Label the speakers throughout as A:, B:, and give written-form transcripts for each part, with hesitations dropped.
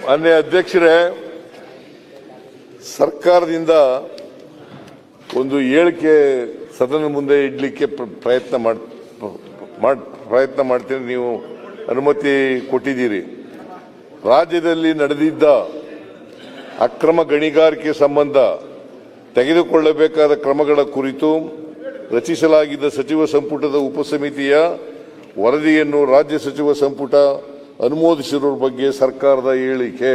A: ಮಾನ್ಯ ಅಧ್ಯಕ್ಷರೇ, ಸರ್ಕಾರದಿಂದ ಒಂದು ಹೇಳಿಕೆ ಸದನ ಮುಂದೆ ಇಡಲಿಕ್ಕೆ ಪ್ರಯತ್ನ ಮಾಡ್ತೀನಿ. ನೀವು ಅನುಮತಿ ಕೊಟ್ಟಿದ್ದೀರಿ. ರಾಜ್ಯದಲ್ಲಿ ನಡೆದಿದ್ದ ಅಕ್ರಮ ಗಣಿಗಾರಿಕೆ ಸಂಬಂಧ ತೆಗೆದುಕೊಳ್ಳಬೇಕಾದ ಕ್ರಮಗಳ ಕುರಿತು ರಚಿಸಲಾಗಿದ್ದ ಸಚಿವ ಸಂಪುಟದ ಉಪಸಮಿತಿಯ ವರದಿಯನ್ನು ರಾಜ್ಯ ಸಚಿವ ಸಂಪುಟ ಅನುಮೋದಿಸಿರುವ ಬಗ್ಗೆ ಸರ್ಕಾರದ ಹೇಳಿಕೆ.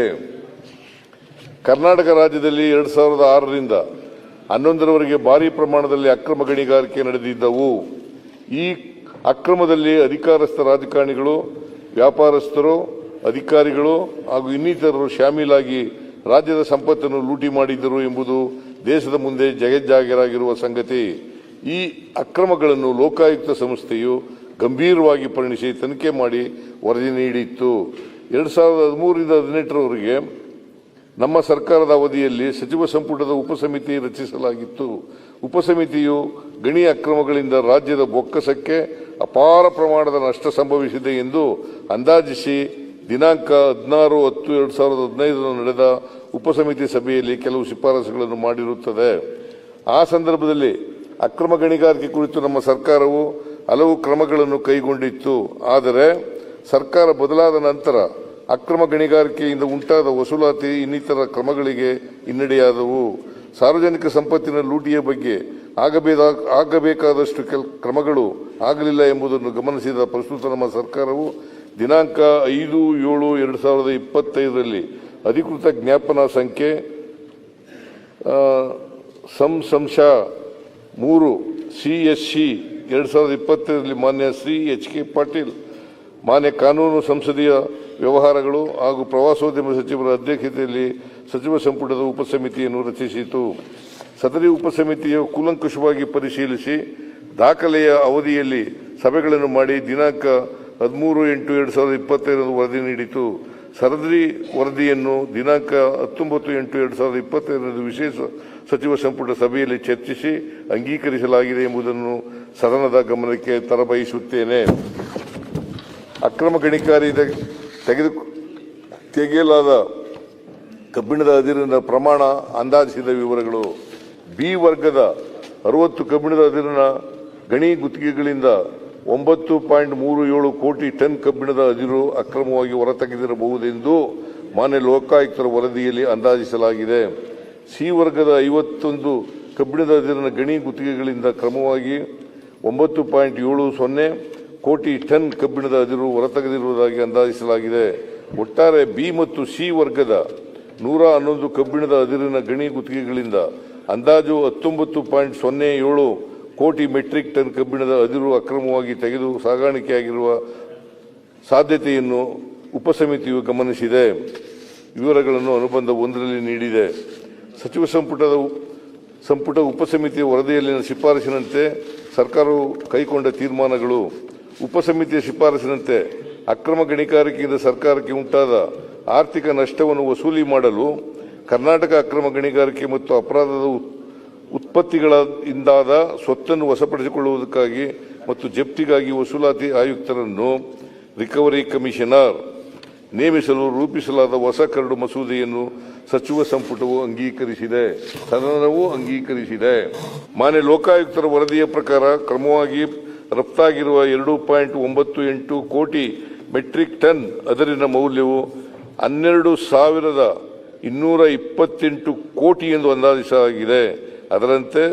A: ಕರ್ನಾಟಕ ರಾಜ್ಯದಲ್ಲಿ 2006ರಿಂದ 2011ರವರೆಗೆ ಭಾರೀ ಪ್ರಮಾಣದಲ್ಲಿ ಅಕ್ರಮ ಗಣಿಗಾರಿಕೆ ನಡೆದಿದ್ದವು. ಈ ಅಕ್ರಮದಲ್ಲಿ ಅಧಿಕಾರಸ್ಥ ರಾಜಕಾರಣಿಗಳು, ವ್ಯಾಪಾರಸ್ಥರು, ಅಧಿಕಾರಿಗಳು ಹಾಗೂ ಇನ್ನಿತರರು ಶಾಮೀಲಾಗಿ ರಾಜ್ಯದ ಸಂಪತ್ತನ್ನು ಲೂಟಿ ಮಾಡಿದ್ದರು ಎಂಬುದು ದೇಶದ ಮುಂದೆ ಜಗಜ್ಜಾಹೀರಾಗಿರುವ ಸಂಗತಿ. ಈ ಅಕ್ರಮಗಳನ್ನು ಲೋಕಾಯುಕ್ತ ಸಂಸ್ಥೆಯು ಗಂಭೀರವಾಗಿ ಪರಿಗಣಿಸಿ ತನಿಖೆ ಮಾಡಿ ವರದಿ ನೀಡಿತ್ತು. 2013ರಿಂದ 2018ರವರೆಗೆ ನಮ್ಮ ಸರ್ಕಾರದ ಅವಧಿಯಲ್ಲಿ ಸಚಿವ ಸಂಪುಟದ ಉಪಸಮಿತಿ ರಚಿಸಲಾಗಿತ್ತು. ಉಪಸಮಿತಿಯು ಗಣಿ ಅಕ್ರಮಗಳಿಂದ ರಾಜ್ಯದ ಬೊಕ್ಕಸಕ್ಕೆ ಅಪಾರ ಪ್ರಮಾಣದ ನಷ್ಟ ಸಂಭವಿಸಿದೆ ಎಂದು ಅಂದಾಜಿಸಿ ದಿನಾಂಕ 16/10/2015 ನಡೆದ ಉಪಸಮಿತಿ ಸಭೆಯಲ್ಲಿ ಕೆಲವು ಶಿಫಾರಸುಗಳನ್ನು ಮಾಡಿರುತ್ತದೆ. ಆ ಸಂದರ್ಭದಲ್ಲಿ ಅಕ್ರಮ ಗಣಿಗಾರಿಕೆ ಕುರಿತು ನಮ್ಮ ಸರ್ಕಾರವು ಹಲವು ಕ್ರಮಗಳನ್ನು ಕೈಗೊಂಡಿತ್ತು. ಆದರೆ ಸರ್ಕಾರ ಬದಲಾದ ನಂತರ ಅಕ್ರಮ ಗಣಿಗಾರಿಕೆಯಿಂದ ಉಂಟಾದ ವಸೂಲಾತಿ ಇನ್ನಿತರ ಕ್ರಮಗಳಿಗೆ ಹಿನ್ನಡೆಯಾದವು. ಸಾರ್ವಜನಿಕ ಸಂಪತ್ತಿನ ಲೂಟಿಯ ಬಗ್ಗೆ ಆಗಬೇಕಾದಷ್ಟು ಕ್ರಮಗಳು ಆಗಲಿಲ್ಲ ಎಂಬುದನ್ನು ಗಮನಿಸಿದ ಪ್ರಸ್ತುತ ನಮ್ಮ ಸರ್ಕಾರವು ದಿನಾಂಕ 5/7/2025ರಲ್ಲಿ ಅಧಿಕೃತ ಜ್ಞಾಪನಾ ಸಂಖ್ಯೆ ಸಂಶ್ 3 CSC 2025ರಲ್ಲಿ ಮಾನ್ಯ ಶ್ರೀ H.K. ಪಾಟೀಲ್ ಮಾನ್ಯ ಕಾನೂನು ಸಂಸದೀಯ ವ್ಯವಹಾರಗಳು ಹಾಗೂ ಪ್ರವಾಸೋದ್ಯಮ ಸಚಿವರ ಅಧ್ಯಕ್ಷತೆಯಲ್ಲಿ ಸಚಿವ ಸಂಪುಟದ ಉಪಸಮಿತಿಯನ್ನು ರಚಿಸಿತು. ಸದರಿ ಉಪಸಮಿತಿಯು ಕೂಲಂಕಷವಾಗಿ ಪರಿಶೀಲಿಸಿ ದಾಖಲೆಯ ಅವಧಿಯಲ್ಲಿ ಸಭೆಗಳನ್ನು ಮಾಡಿ ದಿನಾಂಕ 13/8/2025 ವರದಿ ನೀಡಿತು. ಸದರಿ ವರದಿಯನ್ನು ದಿನಾಂಕ 19/8/2025 ವಿಶೇಷ ಸಚಿವ ಸಂಪುಟ ಸಭೆಯಲ್ಲಿ ಚರ್ಚಿಸಿ ಅಂಗೀಕರಿಸಲಾಗಿದೆ ಎಂಬುದನ್ನು ಸದನದ ಗಮನಕ್ಕೆ ತರಬಯಸುತ್ತೇನೆ. ಅಕ್ರಮ ಗಣಿಗಾರಿಕೆಯಿಂದ ತೆಗೆಯಲಾದ ಕಬ್ಬಿಣದ ಅದಿರಿನ ಪ್ರಮಾಣ ಅಂದಾಜಿಸಿದ ವಿವರಗಳು. ಬಿ ವರ್ಗದ 60 ಕಬ್ಬಿಣದ ಅದಿರಿನ ಗಣಿ ಗುತ್ತಿಗೆಗಳಿಂದ 9.37 ಕೋಟಿ ಟನ್ ಕಬ್ಬಿಣದ ಅದಿರು ಅಕ್ರಮವಾಗಿ ಹೊರತೆಗೆದಿರಬಹುದೆಂದು ಮಾನ್ಯ ಲೋಕಾಯುಕ್ತರ ವರದಿಯಲ್ಲಿ ಅಂದಾಜಿಸಲಾಗಿದೆ. ಸಿ ವರ್ಗದ 51 ಕಬ್ಬಿಣದ ಅದಿರಿನ ಗಣಿ ಗುತ್ತಿಗೆಗಳಿಂದ ಕ್ರಮವಾಗಿ 9.70 ಕೋಟಿ ಟನ್ ಕಬ್ಬಿಣದ ಅದಿರು ಹೊರತೆಗೆದಿರುವುದಾಗಿ ಅಂದಾಜಿಸಲಾಗಿದೆ. ಒಟ್ಟಾರೆ ಬಿ ಮತ್ತು ಸಿ ವರ್ಗದ 111 ಕಬ್ಬಿಣದ ಅದಿರಿನ ಗಣಿ ಗುತ್ತಿಗೆಗಳಿಂದ ಅಂದಾಜು 19.07 ಕೋಟಿ ಮೆಟ್ರಿಕ್ ಟನ್ ಕಬ್ಬಿಣದ ಅದಿರು ಅಕ್ರಮವಾಗಿ ತೆಗೆದು ಸಾಗಾಣಿಕೆಯಾಗಿರುವ ಸಾಧ್ಯತೆಯನ್ನು ಉಪಸಮಿತಿಯು ಗಮನಿಸಿದೆ. ವಿವರಗಳನ್ನು ಅನುಬಂಧ 1ರಲ್ಲಿ ನೀಡಿದೆ. ಸಚಿವ ಸಂಪುಟ ಉಪಸಮಿತಿಯ ವರದಿಯಲ್ಲಿನ ಶಿಫಾರಸಿನಂತೆ ಸರ್ಕಾರವು ಕೈಗೊಂಡ ತೀರ್ಮಾನಗಳು. ಉಪಸಮಿತಿಯ ಶಿಫಾರಸಿನಂತೆ ಅಕ್ರಮ ಗಣಿಗಾರಿಕೆಯಿಂದ ಸರ್ಕಾರಕ್ಕೆ ಉಂಟಾದ ಆರ್ಥಿಕ ನಷ್ಟವನ್ನು ವಸೂಲಿ ಮಾಡಲು ಕರ್ನಾಟಕ ಅಕ್ರಮ ಗಣಿಗಾರಿಕೆ ಮತ್ತು ಅಪರಾಧದ ಉತ್ಪತ್ತಿಗಳಿಂದಾದ ಸ್ವತ್ತನ್ನು ವಶಪಡಿಸಿಕೊಳ್ಳುವುದಕ್ಕಾಗಿ ಮತ್ತು ಜಪ್ತಿಗಾಗಿ ವಸೂಲಾತಿ ಆಯುಕ್ತರನ್ನು ರಿಕವರಿ ಕಮಿಷನರ್ ನೇಮಿಸಲು ರೂಪಿಸಲಾದ ಹೊಸ ಕರಡು ಮಸೂದೆಯನ್ನು ಸಚಿವ ಸಂಪುಟವು ಅಂಗೀಕರಿಸಿದೆ, ಸದನವು ಅಂಗೀಕರಿಸಿದೆ. ಮಾನ್ಯ ಲೋಕಾಯುಕ್ತರ ವರದಿಯ ಪ್ರಕಾರ ಕ್ರಮವಾಗಿ ರಫ್ತಾಗಿರುವ 2.98 ಕೋಟಿ ಮೆಟ್ರಿಕ್ ಟನ್ ಅದರಿನ ಮೌಲ್ಯವು 12,228 ಕೋಟಿ ಎಂದು ಅಂದಾಜಿಸಲಾಗಿದೆ. ಅದರಂತೆ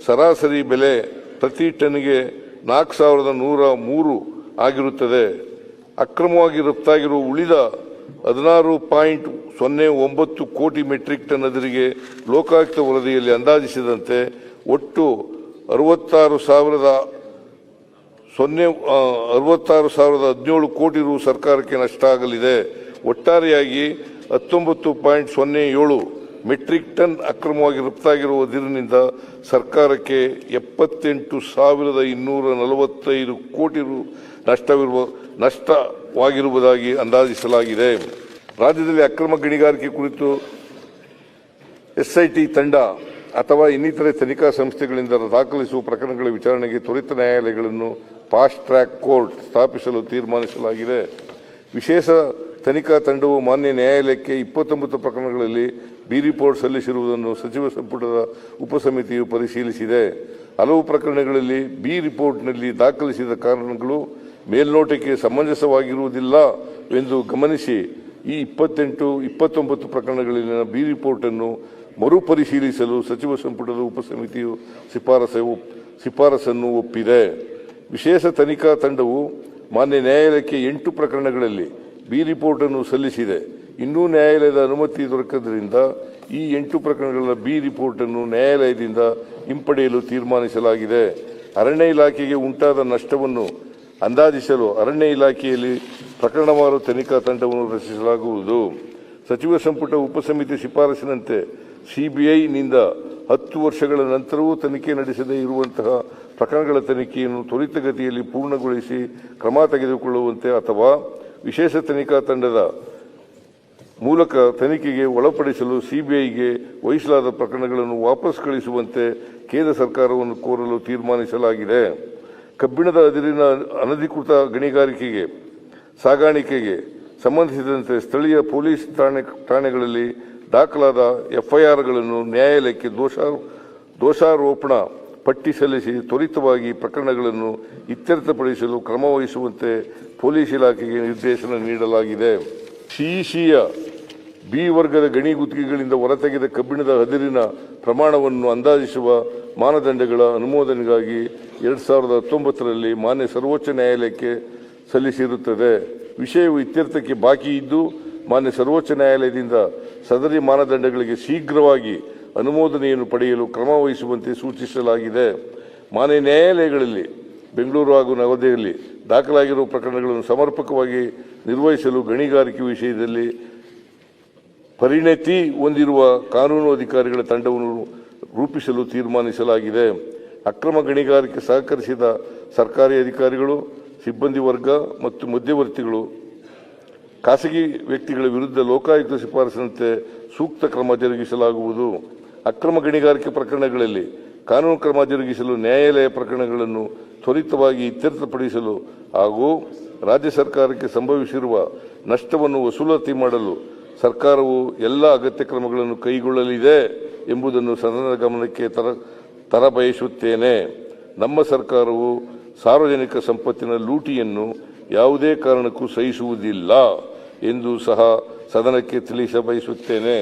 A: ಸರಾಸರಿ ಬೆಲೆ ಪ್ರತಿ ಟನ್ಗೆ 4,103 ಆಗಿರುತ್ತದೆ. ಅಕ್ರಮವಾಗಿ ರಫ್ತಾಗಿರುವ ಉಳಿದ 16.09 ಕೋಟಿ ಮೆಟ್ರಿಕ್ ಟನ್ ಅದರಿಗೆ ಲೋಕಾಯುಕ್ತ ವರದಿಯಲ್ಲಿ ಅಂದಾಜಿಸಿದಂತೆ ಒಟ್ಟು 66,017 ಕೋಟಿ ರು ಸರ್ಕಾರಕ್ಕೆ ನಷ್ಟ ಆಗಲಿದೆ. ಒಟ್ಟಾರೆಯಾಗಿ 19.07 ಮೆಟ್ರಿಕ್ ಟನ್ ಅಕ್ರಮವಾಗಿ ರಫ್ತಾಗಿರುವ ಅದಿರಿನಿಂದ ಸರ್ಕಾರಕ್ಕೆ 78,245 ಕೋಟಿ ರು ನಷ್ಟವಾಗಿರುವುದಾಗಿ ಅಂದಾಜಿಸಲಾಗಿದೆ. ರಾಜ್ಯದಲ್ಲಿ ಅಕ್ರಮ ಗಣಿಗಾರಿಕೆ ಕುರಿತು SIT ತಂಡ ಅಥವಾ ಇನ್ನಿತರೆ ತನಿಖಾ ಸಂಸ್ಥೆಗಳಿಂದ ದಾಖಲಿಸುವ ಪ್ರಕರಣಗಳ ವಿಚಾರಣೆಗೆ ತ್ವರಿತ ನ್ಯಾಯಾಲಯಗಳನ್ನು ಫಾಸ್ಟ್ ಟ್ರ್ಯಾಕ್ ಕೋರ್ಟ್ ಸ್ಥಾಪಿಸಲು ತೀರ್ಮಾನಿಸಲಾಗಿದೆ. ವಿಶೇಷ ತನಿಖಾ ತಂಡವು ಮಾನ್ಯ ನ್ಯಾಯಾಲಯಕ್ಕೆ 29 ಪ್ರಕರಣಗಳಲ್ಲಿ ಬಿ ರಿಪೋರ್ಟ್ ಸಲ್ಲಿಸಿರುವುದನ್ನು ಸಚಿವ ಸಂಪುಟದ ಉಪಸಮಿತಿಯು ಪರಿಶೀಲಿಸಿದೆ. ಹಲವು ಪ್ರಕರಣಗಳಲ್ಲಿ ಬಿ ರಿಪೋರ್ಟ್ನಲ್ಲಿ ದಾಖಲಿಸಿದ ಕಾರಣಗಳು ಮೇಲ್ನೋಟಕ್ಕೆ ಸಮಂಜಸವಾಗಿರುವುದಿಲ್ಲ ಎಂದು ಗಮನಿಸಿ ಈ 29 ಪ್ರಕರಣಗಳಲ್ಲಿನ ಬಿ ರಿಪೋರ್ಟ್ ಅನ್ನು ಮರುಪರಿಶೀಲಿಸಲು ಸಚಿವ ಸಂಪುಟದ ಉಪಸಮಿತಿಯು ಶಿಫಾರಸನ್ನು ಒಪ್ಪಿದೆ. ವಿಶೇಷ ತನಿಖಾ ತಂಡವು ಮಾನ್ಯ ನ್ಯಾಯಾಲಯಕ್ಕೆ 8 ಪ್ರಕರಣಗಳಲ್ಲಿ ಬಿ ರಿಪೋರ್ಟ್ ಅನ್ನು ಸಲ್ಲಿಸಿದೆ. ಇನ್ನೂ ನ್ಯಾಯಾಲಯದ ಅನುಮತಿ ದೊರಕದ್ದರಿಂದ ಈ 8 ಪ್ರಕರಣಗಳ ಬಿ ರಿಪೋರ್ಟ್ ಅನ್ನು ನ್ಯಾಯಾಲಯದಿಂದ ಹಿಂಪಡೆಯಲು ತೀರ್ಮಾನಿಸಲಾಗಿದೆ. ಅರಣ್ಯ ಇಲಾಖೆಗೆ ಉಂಟಾದ ನಷ್ಟವನ್ನು ಅಂದಾಜಿಸಲು ಅರಣ್ಯ ಇಲಾಖೆಯಲ್ಲಿ ಪ್ರಕರಣವಾರು ತನಿಖಾ ತಂಡವನ್ನು ರಚಿಸಲಾಗುವುದು. ಸಚಿವ ಸಂಪುಟ ಉಪಸಮಿತಿ ಶಿಫಾರಸಿನಂತೆ ಸಿಬಿಐನಿಂದ 10 ವರ್ಷಗಳ ನಂತರವೂ ತನಿಖೆ ನಡೆಸದೇ ಇರುವಂತಹ ಪ್ರಕರಣಗಳ ತನಿಖೆಯನ್ನು ತ್ವರಿತಗತಿಯಲ್ಲಿ ಪೂರ್ಣಗೊಳಿಸಿ ಕ್ರಮ ತೆಗೆದುಕೊಳ್ಳುವಂತೆ ಅಥವಾ ವಿಶೇಷ ತನಿಖಾ ತಂಡದ ಮೂಲಕ ತನಿಖೆಗೆ ಒಳಪಡಿಸಲು ಸಿಬಿಐಗೆ ವಹಿಸಲಾದ ಪ್ರಕರಣಗಳನ್ನು ವಾಪಸ್ ಕಳಿಸುವಂತೆ ಕೇಂದ್ರ ಸರ್ಕಾರವನ್ನು ಕೋರಲು ತೀರ್ಮಾನಿಸಲಾಗಿದೆ. ಕಬ್ಬಿಣದ ಅದಿರಿನ ಅನಧಿಕೃತ ಗಣಿಗಾರಿಕೆಗೆ ಸಾಗಾಣಿಕೆಗೆ ಸಂಬಂಧಿಸಿದಂತೆ ಸ್ಥಳೀಯ ಪೊಲೀಸ್ ಠಾಣೆಗಳಲ್ಲಿ ದಾಖಲಾದ ಎಫ್ಐಆರ್ಗಳನ್ನು ನ್ಯಾಯಾಲಯಕ್ಕೆ ದೋಷಾರೋಪಣಾ ಪಟ್ಟಿ ಸಲ್ಲಿಸಿ ತ್ವರಿತವಾಗಿ ಪ್ರಕರಣಗಳನ್ನು ಇತ್ಯರ್ಥಪಡಿಸಲು ಕ್ರಮ ವಹಿಸುವಂತೆ ಪೊಲೀಸ್ ಇಲಾಖೆಗೆ ನಿರ್ದೇಶನ ನೀಡಲಾಗಿದೆ. ಸಿಇಸಿಯ ಬಿ ವರ್ಗದ ಗಣಿ ಗುತ್ತಿಗೆಗಳಿಂದ ಹೊರತೆಗೆದ ಕಬ್ಬಿಣದ ಅದಿರಿನ ಪ್ರಮಾಣವನ್ನು ಅಂದಾಜಿಸುವ ಮಾನದಂಡಗಳ ಅನುಮೋದನೆಗಾಗಿ 2019ರಲ್ಲಿ ಮಾನ್ಯ ಸರ್ವೋಚ್ಚ ನ್ಯಾಯಾಲಯಕ್ಕೆ ಸಲ್ಲಿಸಿರುತ್ತದೆ. ವಿಷಯವು ಇತ್ಯರ್ಥಕ್ಕೆ ಬಾಕಿ ಇದ್ದು ಮಾನ್ಯ ಸರ್ವೋಚ್ಚ ನ್ಯಾಯಾಲಯದಿಂದ ಸದರಿ ಮಾನದಂಡಗಳಿಗೆ ಶೀಘ್ರವಾಗಿ ಅನುಮೋದನೆಯನ್ನು ಪಡೆಯಲು ಕ್ರಮ ವಹಿಸುವಂತೆ ಸೂಚಿಸಲಾಗಿದೆ. ಮಾನ್ಯ ನ್ಯಾಯಾಲಯಗಳಲ್ಲಿ ಬೆಂಗಳೂರು ಹಾಗೂ ನವದೆಹಲಿ ದಾಖಲಾಗಿರುವ ಪ್ರಕರಣಗಳನ್ನು ಸಮರ್ಪಕವಾಗಿ ನಿರ್ವಹಿಸಲು ಗಣಿಗಾರಿಕೆ ವಿಷಯದಲ್ಲಿ ಪರಿಣತಿ ಹೊಂದಿರುವ ಕಾನೂನು ಅಧಿಕಾರಿಗಳ ತಂಡವನ್ನು ರೂಪಿಸಲು ತೀರ್ಮಾನಿಸಲಾಗಿದೆ. ಅಕ್ರಮ ಗಣಿಗಾರಿಕೆ ಸಹಕರಿಸಿದ ಸರ್ಕಾರಿ ಅಧಿಕಾರಿಗಳು, ಸಿಬ್ಬಂದಿ ವರ್ಗ ಮತ್ತು ಮಧ್ಯವರ್ತಿಗಳು, ಖಾಸಗಿ ವ್ಯಕ್ತಿಗಳ ವಿರುದ್ಧ ಲೋಕಾಯುಕ್ತ ಶಿಫಾರಸಿನಂತೆ ಸೂಕ್ತ ಕ್ರಮ ಜರುಗಿಸಲಾಗುವುದು. ಅಕ್ರಮ ಗಣಿಗಾರಿಕೆ ಪ್ರಕರಣಗಳಲ್ಲಿ ಕಾನೂನು ಕ್ರಮ ಜರುಗಿಸಲು ನ್ಯಾಯಾಲಯ ಪ್ರಕರಣಗಳನ್ನು ತ್ವರಿತವಾಗಿ ಇತ್ಯರ್ಥಪಡಿಸಲು ಹಾಗೂ ರಾಜ್ಯ ಸರ್ಕಾರಕ್ಕೆ ಸಂಭವಿಸಿರುವ ನಷ್ಟವನ್ನು ವಸೂಲಾತಿ ಮಾಡಲು ಸರ್ಕಾರವು ಎಲ್ಲ ಅಗತ್ಯ ಕ್ರಮಗಳನ್ನು ಕೈಗೊಳ್ಳಲಿದೆ ಎಂಬುದನ್ನು ಸದನದ ಗಮನಕ್ಕೆ ತರಬಯಸುತ್ತೇನೆ. ನಮ್ಮ ಸರ್ಕಾರವು ಸಾರ್ವಜನಿಕ ಸಂಪತ್ತಿನ ಲೂಟಿಯನ್ನು ಯಾವುದೇ ಕಾರಣಕ್ಕೂ ಸಹಿಸುವುದಿಲ್ಲ ಎಂದು ಸಹ ಸದನಕ್ಕೆ ತಿಳಿಸಬಯಸುತ್ತೇನೆ.